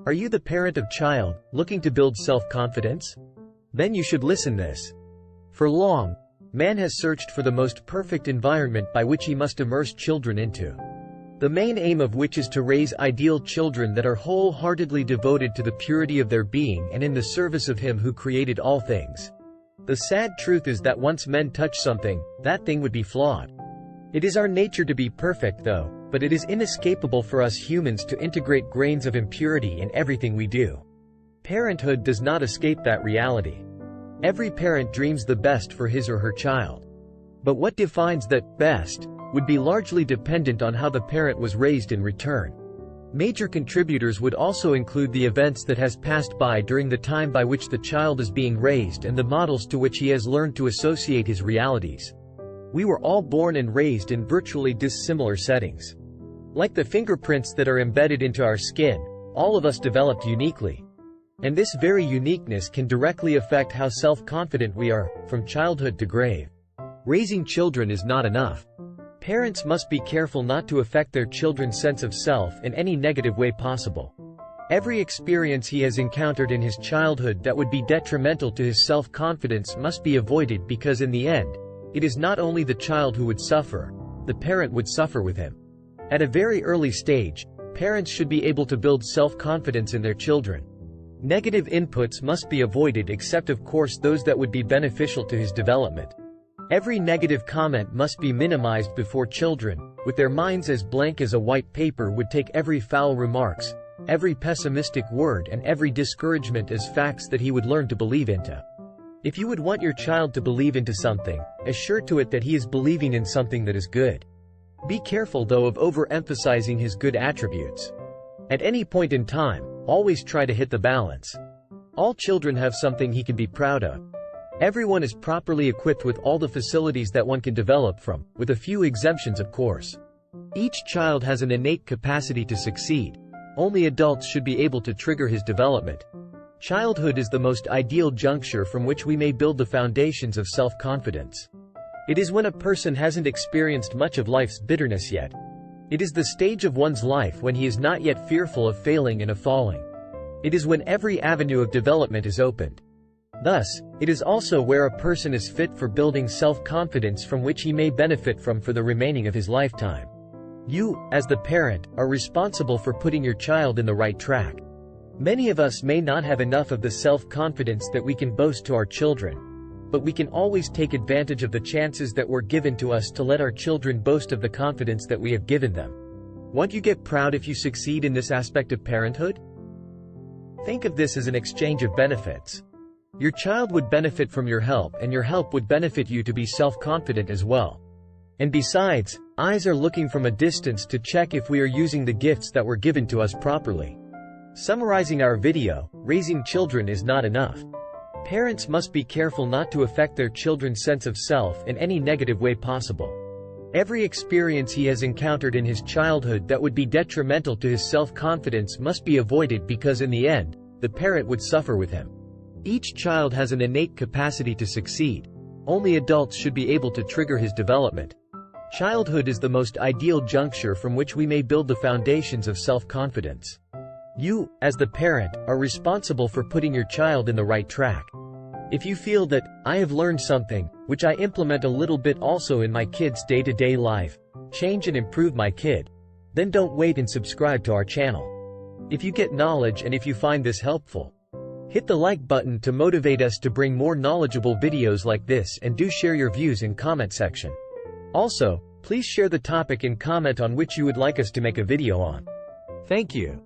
Are you the parent of child, looking to build self-confidence? Then you should listen this. For long, man has searched for the most perfect environment by which he must immerse children into. The main aim of which is to raise ideal children that are wholeheartedly devoted to the purity of their being and in the service of Him who created all things. The sad truth is that once men touch something, that thing would be flawed. It is our nature to be perfect though, but it is inescapable for us humans to integrate grains of impurity in everything we do. Parenthood does not escape that reality. Every parent dreams the best for his or her child. But what defines that best would be largely dependent on how the parent was raised in return. Major contributors would also include the events that has passed by during the time by which the child is being raised and the models to which he has learned to associate his realities. We were all born and raised in virtually dissimilar settings. Like the fingerprints that are embedded into our skin, all of us developed uniquely. And this very uniqueness can directly affect how self-confident we are, from childhood to grave. Raising children is not enough. Parents must be careful not to affect their children's sense of self in any negative way possible. Every experience he has encountered in his childhood that would be detrimental to his self-confidence must be avoided because in the end, it is not only the child who would suffer, the parent would suffer with him. At a very early stage, parents should be able to build self-confidence in their children. Negative inputs must be avoided except of course those that would be beneficial to his development. Every negative comment must be minimized before children, with their minds as blank as a white paper, would take every foul remarks, every pessimistic word and every discouragement as facts that he would learn to believe into. If you would want your child to believe into something, assure to it that he is believing in something that is good. Be careful though of overemphasizing his good attributes. At any point in time, always try to hit the balance. All children have something he can be proud of. Everyone is properly equipped with all the facilities that one can develop from, with a few exemptions of course. Each child has an innate capacity to succeed. Only adults should be able to trigger his development. Childhood is the most ideal juncture from which we may build the foundations of self-confidence. It is when a person hasn't experienced much of life's bitterness yet. It is the stage of one's life when he is not yet fearful of failing and of falling. It is when every avenue of development is opened. Thus, it is also where a person is fit for building self-confidence from which he may benefit from for the remaining of his lifetime. You, as the parent, are responsible for putting your child in the right track. Many of us may not have enough of the self-confidence that we can boast to our children, but we can always take advantage of the chances that were given to us to let our children boast of the confidence that we have given them. Won't you get proud if you succeed in this aspect of parenthood? Think of this as an exchange of benefits. Your child would benefit from your help and your help would benefit you to be self-confident as well. And besides, eyes are looking from a distance to check if we are using the gifts that were given to us properly. Summarizing our video, raising children is not enough. Parents must be careful not to affect their children's sense of self in any negative way possible. Every experience he has encountered in his childhood that would be detrimental to his self-confidence must be avoided because in the end, the parent would suffer with him. Each child has an innate capacity to succeed. Only adults should be able to trigger his development. Childhood is the most ideal juncture from which we may build the foundations of self-confidence. You, as the parent, are responsible for putting your child in the right track. If you feel that, I have learned something, which I implement a little bit also in my kid's day-to-day life, change and improve my kid, then don't wait and subscribe to our channel. If you get knowledge and if you find this helpful, hit the like button to motivate us to bring more knowledgeable videos like this, and do share your views in comment section. Also, please share the topic and comment on which you would like us to make a video on. Thank you.